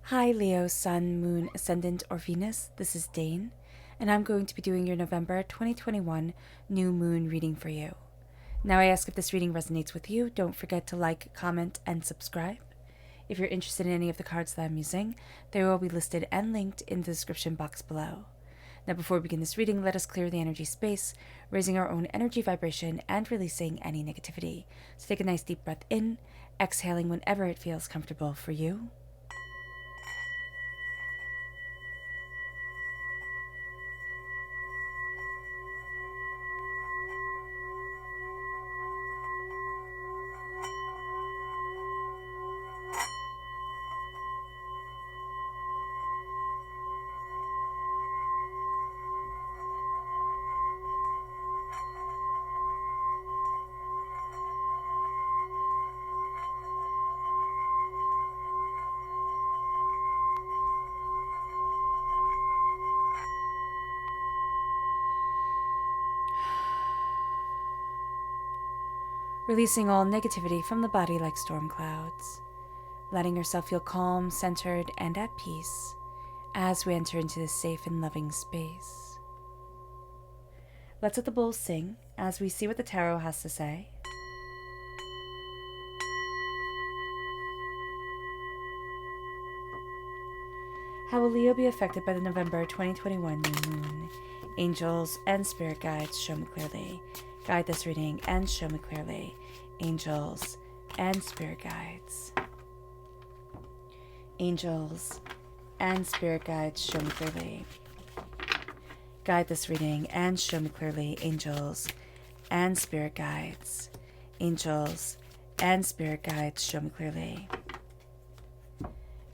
Hi Leo, Sun, Moon, Ascendant, or Venus. This is Dane, and I'm going to be doing your November 2021 new moon reading for you. Now, I ask if this reading resonates with you, don't forget to like, comment, and subscribe. If you're interested in any of the cards that I'm using, they will be listed and linked in the description box below. Now, before we begin this reading, let us clear the energy space, raising our own energy vibration and releasing any negativity. So take a nice deep breath in, exhaling whenever it feels comfortable for you. Releasing all negativity from the body like storm clouds, letting yourself feel calm, centered, and at peace as we enter into this safe and loving space. Let's let the bowls sing as we see what the tarot has to say. How will Leo be affected by the November 2021 new moon? Angels and spirit guides, show me clearly. Guide this reading and show me clearly. Angels and spirit guides. Angels and spirit guides, show me clearly. Guide this reading and show me clearly. Angels and spirit guides. Angels and spirit guides, show me clearly.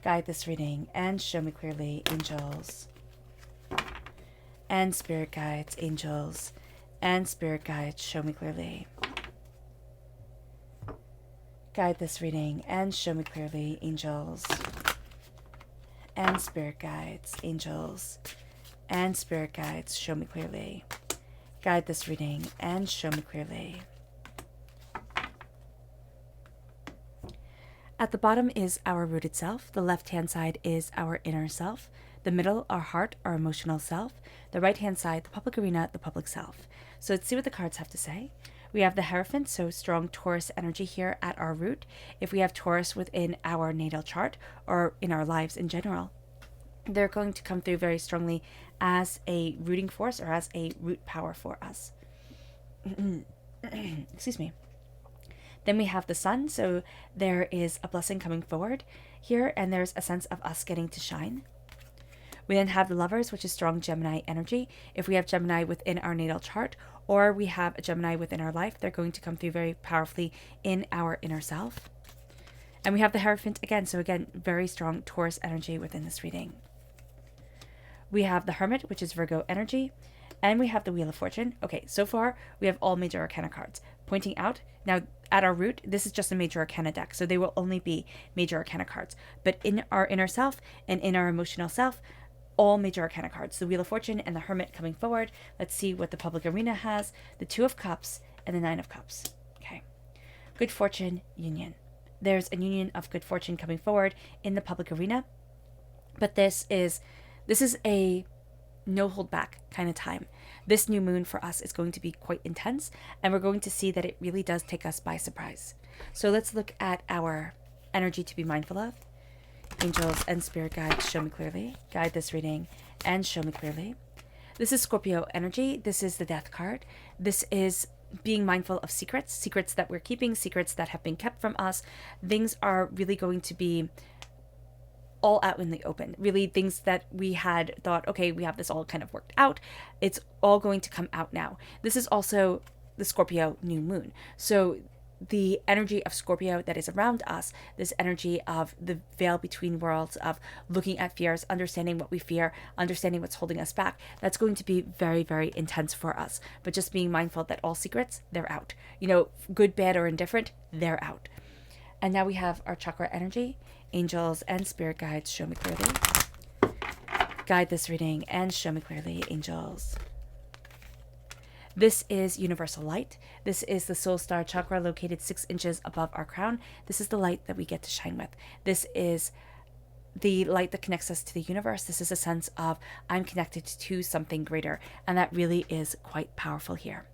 Guide this reading and show me clearly. Angels and spirit guides. Angels and spirit guides, show me clearly. Guide this reading and show me clearly. Angels and spirit guides. Angels and spirit guides, show me clearly. Guide this reading and show me clearly. At the bottom is our rooted self. The left-hand side is our inner self. The middle, our heart, our emotional self. The right-hand side, the public arena, the public self. So let's see what the cards have to say. We have the Hierophant, so strong Taurus energy here at our root. If we have Taurus within our natal chart or in our lives in general, they're going to come through very strongly as a rooting force or as a root power for us. Excuse me. Then we have the Sun, so there is a blessing coming forward here, and there's a sense of us getting to shine. We then have the Lovers, which is strong Gemini energy. If we have Gemini within our natal chart, or we have a Gemini within our life, they're going to come through very powerfully in our inner self. And we have the Hierophant again, so again, very strong Taurus energy within this reading. We have the Hermit, which is Virgo energy, and we have the Wheel of Fortune. Okay, so far we have all major arcana cards. Pointing out, now at our root, this is just a major arcana deck, so they will only be major arcana cards. But in our inner self and in our emotional self, all major arcana cards. The Wheel of Fortune and the Hermit coming forward. Let's see what the public arena has. The Two of Cups and the Nine of Cups. Okay. Good fortune, union. There's a union of good fortune coming forward in the public arena. But this is a no hold back kind of time. This new moon for us is going to be quite intense, and we're going to see that it really does take us by surprise. So let's look at our energy to be mindful of. Angels and spirit guides, show me clearly. Guide this reading and show me clearly. This is Scorpio energy. This is the Death card. This is being mindful of secrets that we're keeping, secrets that have been kept from us. Things are really going to be all out in the open. Really, things that we had thought, okay, we have this all kind of worked out. It's all going to come out now. This is also the Scorpio new moon. So the energy of Scorpio that is around us, this energy of the veil between worlds, of looking at fears, understanding what we fear, understanding what's holding us back, that's going to be very, very intense for us. But just being mindful that all secrets, they're out. You know, good, bad, or indifferent, they're out. And now we have our chakra energy. Angels and spirit guides, show me clearly. Guide this reading and show me clearly, angels. This is universal light. This is the soul star chakra located 6 inches above our crown. This is the light that we get to shine with. This is the light that connects us to the universe. This is a sense of I'm connected to something greater, and that really is quite powerful here.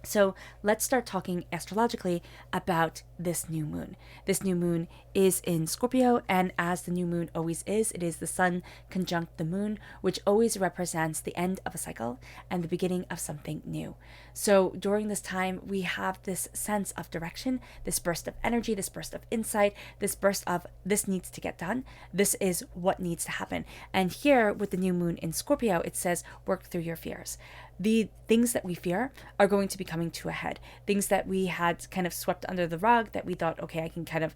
So let's start talking astrologically about this new moon. This new moon is in Scorpio, and as the new moon always is, it is the sun conjunct the moon, which always represents the end of a cycle and the beginning of something new. So during this time, we have this sense of direction, this burst of energy, this burst of insight, this burst of this needs to get done. This is what needs to happen. And here with the new moon in Scorpio, it says work through your fears. The things that we fear are going to be coming to a head. Things that we had kind of swept under the rug that we thought, okay, I can kind of,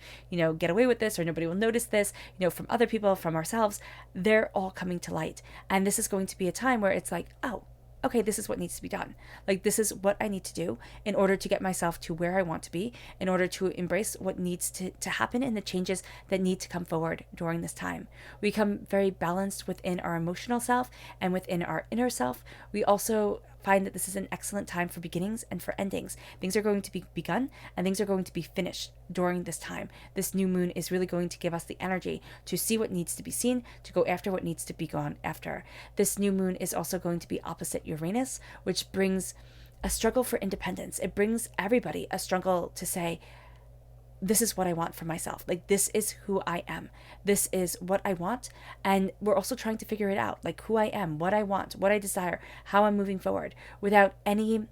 get away with this, or nobody will notice this, from other people, from ourselves, they're all coming to light. And this is going to be a time where it's like, oh, okay, this is what needs to be done. Like, this is what I need to do in order to get myself to where I want to be, in order to embrace what needs to happen and the changes that need to come forward during this time. We become very balanced within our emotional self and within our inner self. We also find that this is an excellent time for beginnings and for endings. Things are going to be begun and things are going to be finished during this time. This new moon is really going to give us the energy to see what needs to be seen, to go after what needs to be gone after. This new moon is also going to be opposite Uranus, which brings a struggle for independence. It brings everybody a struggle to say, this is what I want for myself. Like, this is who I am. This is what I want. And we're also trying to figure it out, like who I am, what I want, what I desire, how I'm moving forward without anybody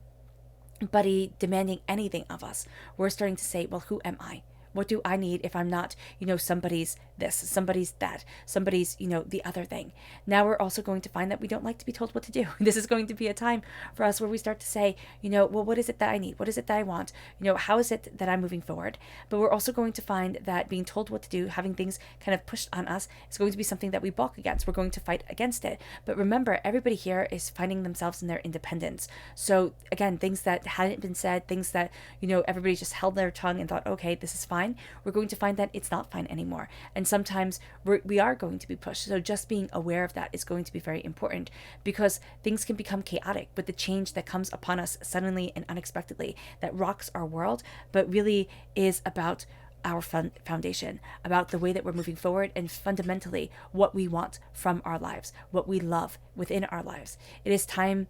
demanding anything of us. We're starting to say, well, who am I? What do I need if I'm not, somebody's this, somebody's that, somebody's, the other thing. Now we're also going to find that we don't like to be told what to do. This is going to be a time for us where we start to say, well, what is it that I need? What is it that I want? How is it that I'm moving forward? But we're also going to find that being told what to do, having things kind of pushed on us, is going to be something that we balk against. We're going to fight against it. But remember, everybody here is finding themselves in their independence. So again, things that hadn't been said, things that, everybody just held their tongue and thought, okay, this is fine. We're going to find that it's not fine anymore. And sometimes we are going to be pushed. So just being aware of that is going to be very important, because things can become chaotic with the change that comes upon us suddenly and unexpectedly that rocks our world, but really is about our foundation, about the way that we're moving forward, and fundamentally what we want from our lives, what we love within our lives. It is time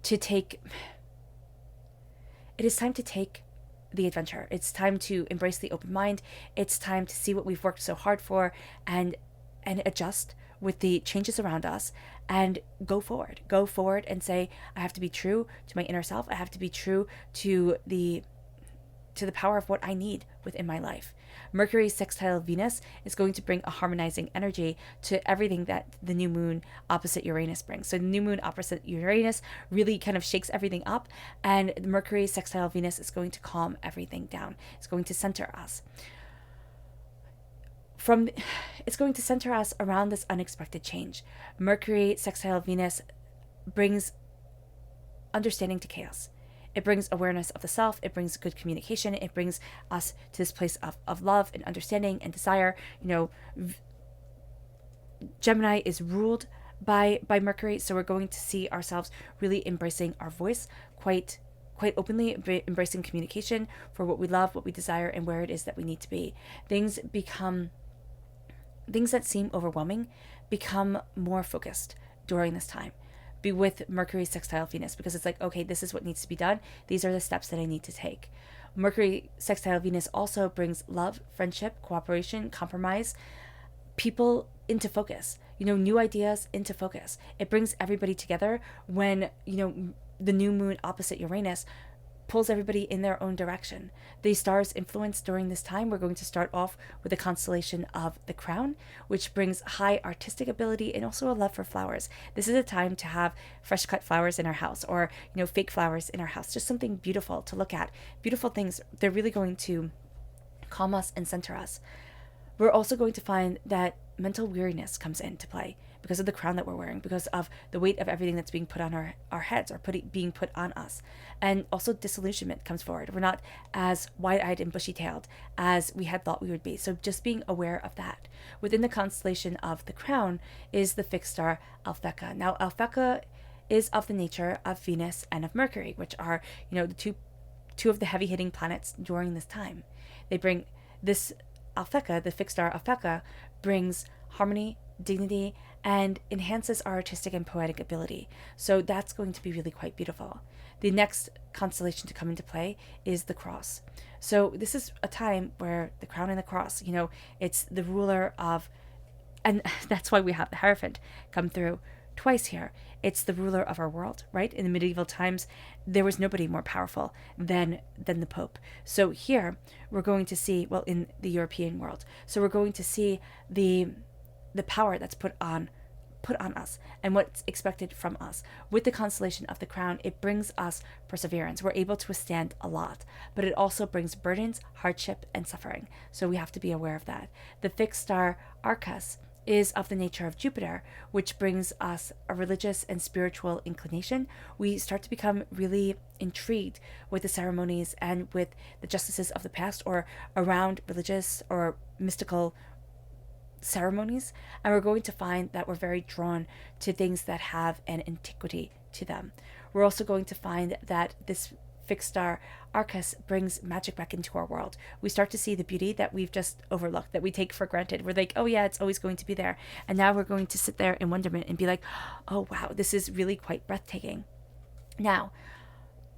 to take the adventure. It's time to embrace the open mind. It's time to see what we've worked so hard for and adjust with the changes around us and go forward and say, I have to be true to my inner self. I have to be true to the power of what I need within my life. Mercury sextile Venus is going to bring a harmonizing energy to everything that the new moon opposite Uranus brings. So the new moon opposite Uranus really kind of shakes everything up, and Mercury sextile Venus is going to calm everything down. It's going to center us. It's going to center us around this unexpected change. Mercury sextile Venus brings understanding to chaos. It brings awareness of the self. It brings good communication. It brings us to this place of love and understanding and desire. Gemini is ruled by Mercury, so we're going to see ourselves really embracing our voice quite openly, embracing communication for what we love, what we desire, and where it is that we need to be. Things that seem overwhelming become more focused during this time. Be with Mercury sextile Venus, because it's like, okay, this is what needs to be done. These are the steps that I need to take. Mercury sextile Venus also brings love, friendship, cooperation, compromise, people into focus, new ideas into focus. It brings everybody together when, the new moon opposite Uranus pulls everybody in their own direction. The stars' influence during this time, we're going to start off with the constellation of the Crown, which brings high artistic ability and also a love for flowers. This is a time to have fresh cut flowers in our house, or fake flowers in our house, just something beautiful to look at. Beautiful things, they're really going to calm us and center us. We're also going to find that mental weariness comes into play because of the crown that we're wearing, because of the weight of everything that's being put on our heads, or being put on us. And also disillusionment comes forward. We're not as wide-eyed and bushy-tailed as we had thought we would be. So just being aware of that. Within the constellation of the Crown is the fixed star Alphecca. Now, Alphecca is of the nature of Venus and of Mercury, which are, the two of the heavy-hitting planets during this time. They bring this Alphecca, the fixed star Alphecca, brings harmony, dignity, and enhances our artistic and poetic ability. So that's going to be really quite beautiful. The next constellation to come into play is the cross. So this is a time where the crown and the cross, it's the ruler of, and that's why we have the Hierophant come through twice here. It's the ruler of our world, right? In the medieval times, there was nobody more powerful than the Pope. So here we're going to see, well, in the European world, so we're going to see the power that's put on us and what's expected from us. With the constellation of the crown, it brings us perseverance. We're able to withstand a lot, but it also brings burdens, hardship, and suffering. So we have to be aware of that. The fixed star Arcus is of the nature of Jupiter, which brings us a religious and spiritual inclination. We start to become really intrigued with the ceremonies and with the justices of the past, or around religious or mystical ceremonies, and we're going to find that we're very drawn to things that have an antiquity to them. We're also going to find that this fixed star Arcus brings magic back into our world. We start to see the beauty that we've just overlooked, that we take for granted. We're like, oh yeah, it's always going to be there. And now we're going to sit there in wonderment and be like, oh wow, this is really quite breathtaking. Now,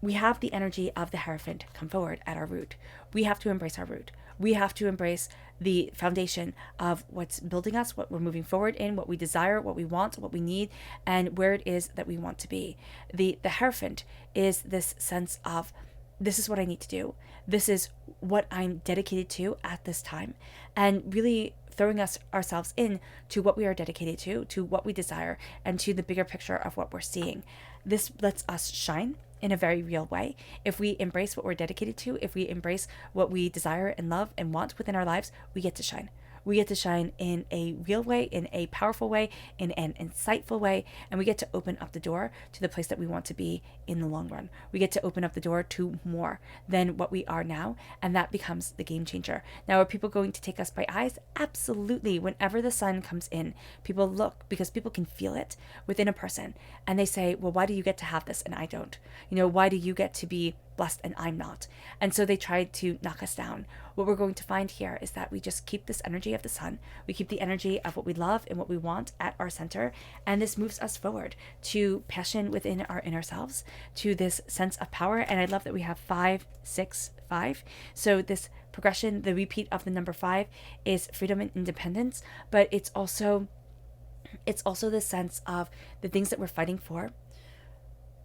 we have the energy of the Hierophant come forward at our root. We have to embrace our root. We have to embrace the foundation of what's building us, what we're moving forward in, what we desire, what we want, what we need, and where it is that we want to be. The Hierophant is this sense of, this is what I need to do. This is what I'm dedicated to at this time. And really throwing ourselves in to what we are dedicated to what we desire, and to the bigger picture of what we're seeing. This lets us shine in a very real way. If we embrace what we're dedicated to, if we embrace what we desire and love and want within our lives, we get to shine. We get to shine in a real way, in a powerful way, in an insightful way, and we get to open up the door to the place that we want to be in the long run. We get to open up the door to more than what we are now, and that becomes the game changer. Now, are people going to take us by eyes? Absolutely. Whenever the sun comes in, people look, because people can feel it within a person, and they say, well, why do you get to have this and I don't? Why do you get to be blessed and I'm not? And so they tried to knock us down. What we're going to find here is that we just keep this energy of the sun. We keep the energy of what we love and what we want at our center. And this moves us forward to passion within our inner selves, to this sense of power. And I love that we have 5, 6, 5. So this progression, the repeat of the number 5, is freedom and independence. But it's also the sense of the things that we're fighting for.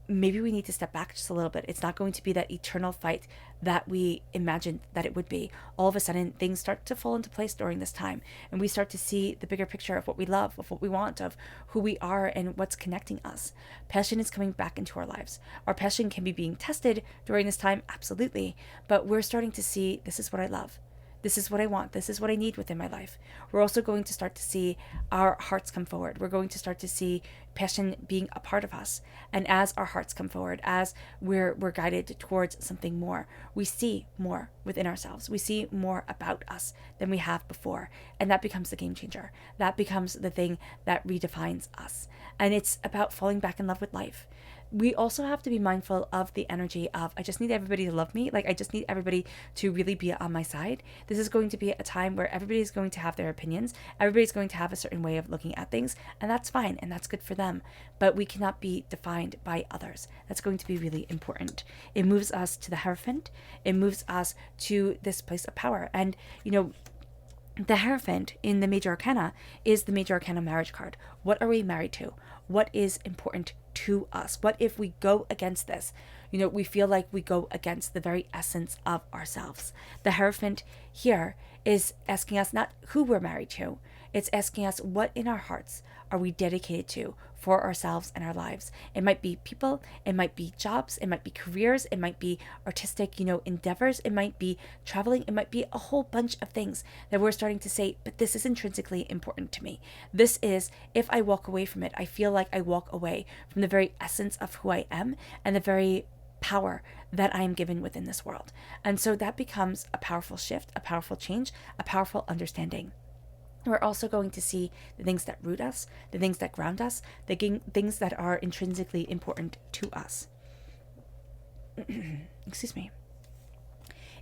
Maybe we need to step back just a little bit. It's not going to be that eternal fight that we imagined that it would be. All of a sudden, things start to fall into place during this time, and we start to see the bigger picture of what we love, of what we want, of who we are, and what's connecting us. Passion is coming back into our lives. Our passion can be being tested during this time, absolutely, but we're starting to see, this is what I love. This is what I want. This is what I need within my life. We're also going to start to see our hearts come forward. We're going to start to see passion being a part of us. And as our hearts come forward, as we're guided towards something more, we see more within ourselves. We see more about us than we have before. And that becomes the game changer. That becomes the thing that redefines us. And it's about falling back in love with life. We also have to be mindful of the energy of, I just need everybody to love me. Like, I just need everybody to really be on my side. This is going to be a time where everybody's going to have their opinions. Everybody's going to have a certain way of looking at things, and that's fine, and that's good for them. But we cannot be defined by others. That's going to be really important. It moves us to the Hierophant. It moves us to this place of power. And, the Hierophant in the Major Arcana is the Major Arcana marriage card. What are we married to? What is important to us? What if we go against this? We feel like we go against the very essence of ourselves. The Hierophant here is asking us not who we're married to. It's asking us, what in our hearts are we dedicated to for ourselves and our lives? It might be people, it might be jobs, it might be careers, it might be artistic, endeavors, it might be traveling, it might be a whole bunch of things that we're starting to say, but this is intrinsically important to me. This is, if I walk away from it, I feel like I walk away from the very essence of who I am and the very power that I am given within this world. And so that becomes a powerful shift, a powerful change, a powerful understanding. We're also going to see the things that root us, the things that ground us, the things that are intrinsically important to us. Excuse me.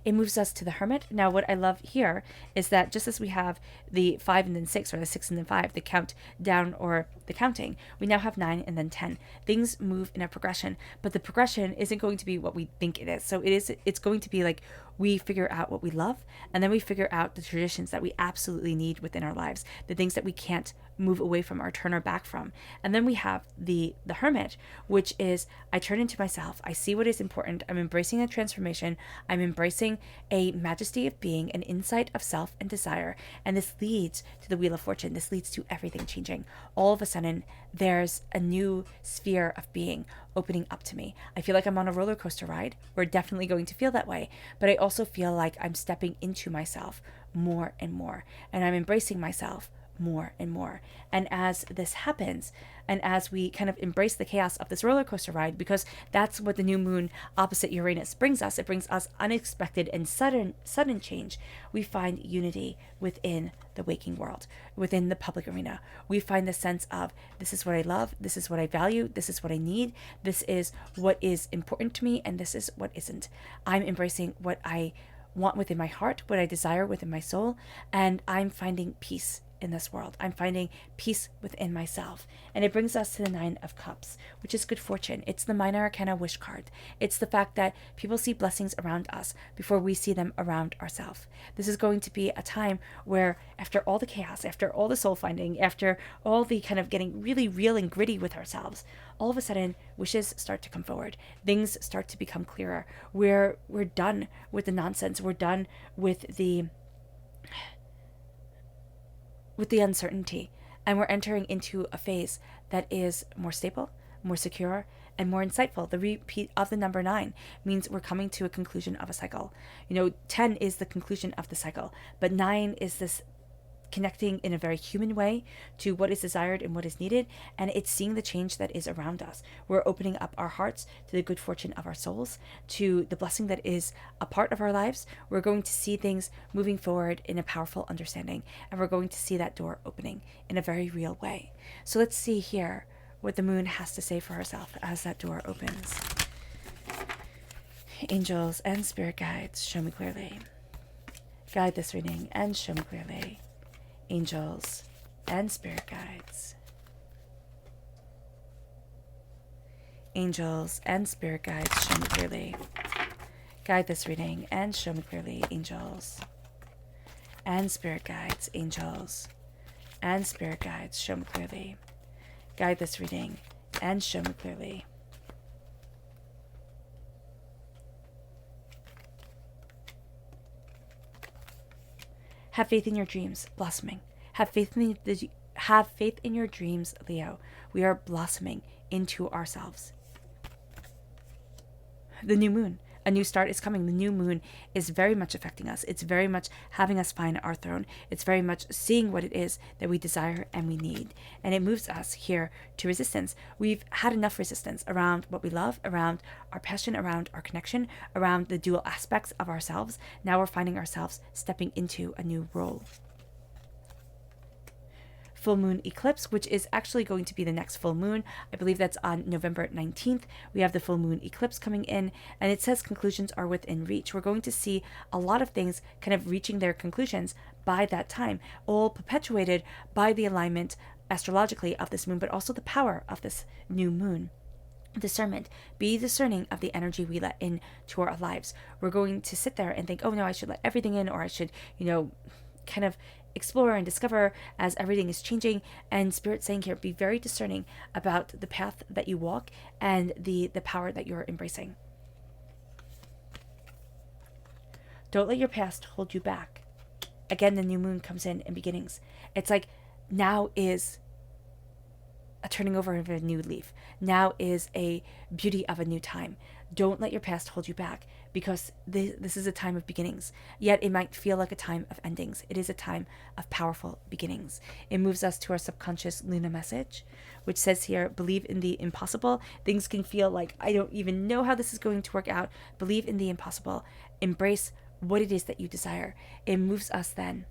it moves us to the Hermit. Now, what I love here is that just as we have the 5 and then 6, or the 6 and then 5, the count down or the counting, we now have 9 and then 10. Things move in a progression, but the progression isn't going to be what we think it is. So it's going to be like we figure out what we love, and then we figure out the traditions that we absolutely need within our lives, the things that we can't move away from or turn our back from. And then we have the Hermit, which is I turn into myself, I see what is important, I'm embracing a transformation, I'm embracing a majesty of being, an insight of self and desire, and this leads to the Wheel of Fortune. This leads to everything changing. All of a sudden, there's a new sphere of being opening up to me. I feel like I'm on a roller coaster ride. We're definitely going to feel that way, but I also feel like I'm stepping into myself more and more, and I'm embracing myself more and more. And as this happens, and as we kind of embrace the chaos of this roller coaster ride, because that's what the new moon opposite Uranus brings us, it brings us unexpected and sudden change. We find unity within the waking world, within the public arena. We find the sense of, this is what I love, this is what I value, this is what I need, this is what is important to me, and this is what isn't. I'm embracing what I want within my heart, what I desire within my soul, and I'm finding peace in this world. I'm finding peace within myself. And it brings us to the 9 of Cups, which is good fortune. It's the minor arcana wish card. It's the fact that people see blessings around us before we see them around ourselves. This is going to be a time where, after all the chaos, after all the soul finding, after all the kind of getting really real and gritty with ourselves, all of a sudden wishes start to come forward. Things start to become clearer. We're done with the nonsense. We're done with the uncertainty, and we're entering into a phase that is more stable, more secure, and more insightful. The repeat of the number 9 means we're coming to a conclusion of a cycle. 10 is the conclusion of the cycle, but 9 is this connecting in a very human way to what is desired and what is needed, and it's seeing the change that is around us. We're opening up our hearts to the good fortune of our souls, to the blessing that is a part of our lives. We're going to see things moving forward in a powerful understanding, and we're going to see that door opening in a very real way. So let's see here what the moon has to say for herself as that door opens. Angels and spirit guides, show me clearly. Guide this reading and show me clearly. Angels and spirit guides. Angels and spirit guides, show me clearly. Guide this reading and show me clearly. Angels and spirit guides. Angels and spirit guides, show me clearly. Guide this reading and show me clearly. Have faith in your dreams, blossoming. Have faith in your dreams, Leo. We are blossoming into ourselves. The new moon. A new start is coming. The new moon is very much affecting us. It's very much having us find our throne. It's very much seeing what it is that we desire and we need. And it moves us here to resistance. We've had enough resistance around what we love, around our passion, around our connection, around the dual aspects of ourselves. Now we're finding ourselves stepping into a new role. Full moon eclipse, which is actually going to be the next full moon. I believe that's on November 19th. We have the full moon eclipse coming in, and it says conclusions are within reach. We're going to see a lot of things kind of reaching their conclusions by that time, all perpetuated by the alignment astrologically of this moon, but also the power of this new moon. Discernment. Be discerning of the energy we let into our lives. We're going to sit there and think, oh no, I should let everything in, or I should, kind of explore and discover as everything is changing. And Spirit saying here, be very discerning about the path that you walk and the power that you're embracing. Don't let your past hold you back. Again, the new moon comes in beginnings. It's like now is a turning over of a new leaf. Now is a beauty of a new time. Don't let your past hold you back, because this is a time of beginnings. Yet it might feel like a time of endings. It is a time of powerful beginnings. It moves us to our subconscious Lunar message, which says here, believe in the impossible. Things can feel like, I don't even know how this is going to work out. Believe in the impossible. Embrace what it is that you desire. It moves us then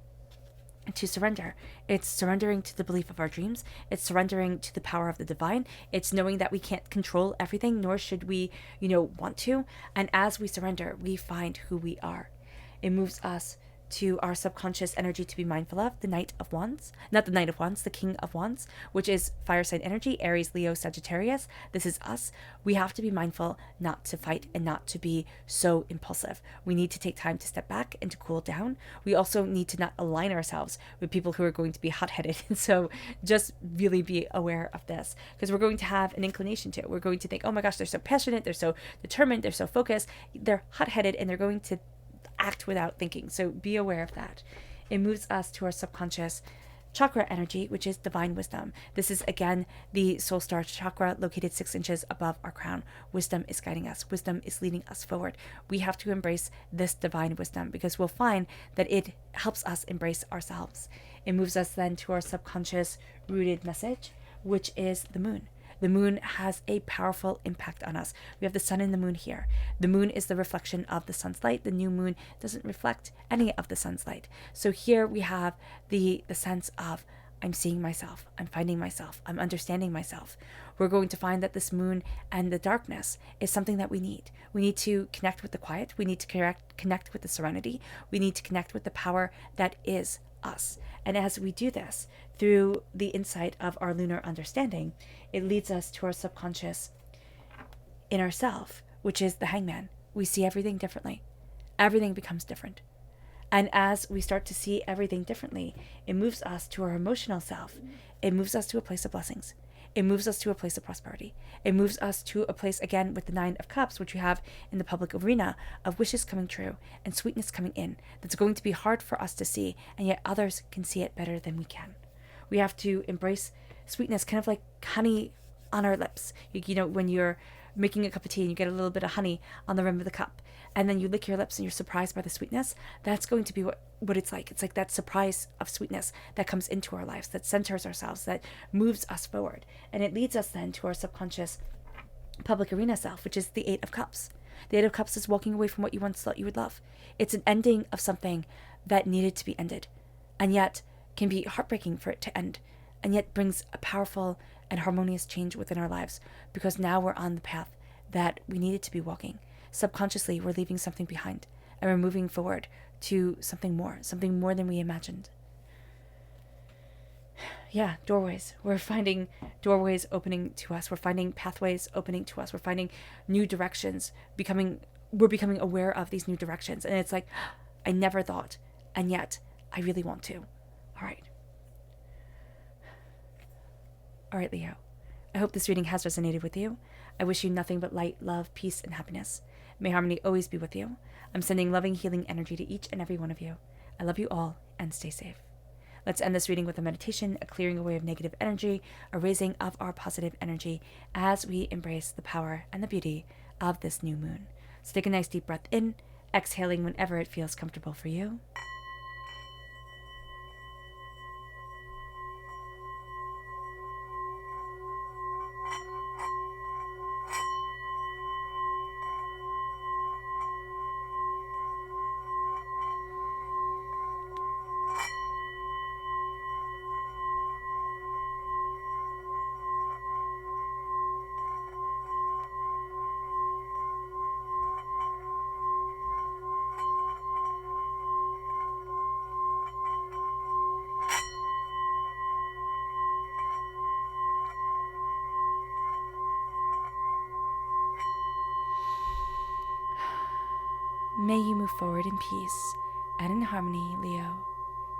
to surrender. It's surrendering to the belief of our dreams. It's surrendering to the power of the divine. It's knowing that we can't control everything, nor should we, want to. And as we surrender, we find who we are. It moves us to our subconscious energy to be mindful of, the Knight of Wands, not the Knight of Wands, the King of Wands, which is fire sign energy, Aries, Leo, Sagittarius. This is us. We have to be mindful not to fight and not to be so impulsive. We need to take time to step back and to cool down. We also need to not align ourselves with people who are going to be hot-headed. And so just really be aware of this, because we're going to have an inclination to it. We're going to think, oh my gosh, they're so passionate, they're so determined, they're so focused, they're hot-headed, and they're going to act without thinking. So be aware of that. It moves us to our subconscious chakra energy, which is divine wisdom. This is again the soul star chakra located 6 inches above our crown. Wisdom is guiding us. Wisdom is leading us forward. We have to embrace this divine wisdom, because we'll find that it helps us embrace ourselves. It moves us then to our subconscious rooted message, which is the moon. The moon has a powerful impact on us. We have the sun and the moon here. The moon is the reflection of the sun's light. The new moon doesn't reflect any of the sun's light. So here we have the sense of, I'm seeing myself, I'm finding myself, I'm understanding myself. We're going to find that this moon and the darkness is something that we need. We need to connect with the quiet. We need to connect with the serenity. We need to connect with the power that is us. And as we do this through the insight of our lunar understanding, it leads us to our subconscious inner self, which is the hangman. We see everything differently. Everything becomes different. And as we start to see everything differently, it moves us to our emotional self. It moves us to a place of blessings. It moves us to a place of prosperity. It moves us to a place, again, with the 9 of Cups, which you have in the public arena, of wishes coming true and sweetness coming in. That's going to be hard for us to see, and yet others can see it better than we can. We have to embrace sweetness, kind of like honey on our lips. You know, when you're making a cup of tea and you get a little bit of honey on the rim of the cup, and then you lick your lips and you're surprised by the sweetness. That's going to be what it's like. It's like that surprise of sweetness that comes into our lives, that centers ourselves, that moves us forward. And it leads us then to our subconscious public arena self, which is the 8 of Cups. The 8 of Cups is walking away from what you once thought you would love. It's an ending of something that needed to be ended, and yet can be heartbreaking for it to end, and yet brings a powerful and harmonious change within our lives, because now we're on the path that we needed to be walking. Subconsciously, we're leaving something behind, and we're moving forward to something more than we imagined. Yeah, doorways. We're finding doorways opening to us. We're finding pathways opening to us. We're finding new directions. We're becoming aware of these new directions. And it's like, I never thought, and yet I really want to. All right, Leo. I hope this reading has resonated with you. I wish you nothing but light, love, peace, and happiness. May harmony always be with you. I'm sending loving, healing energy to each and every one of you. I love you all, and stay safe. Let's end this reading with a meditation, a clearing away of negative energy, a raising of our positive energy as we embrace the power and the beauty of this new moon. So take a nice deep breath in, exhaling whenever it feels comfortable for you. May you move forward in peace and in harmony, Leo,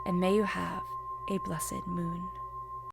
and may you have a blessed moon.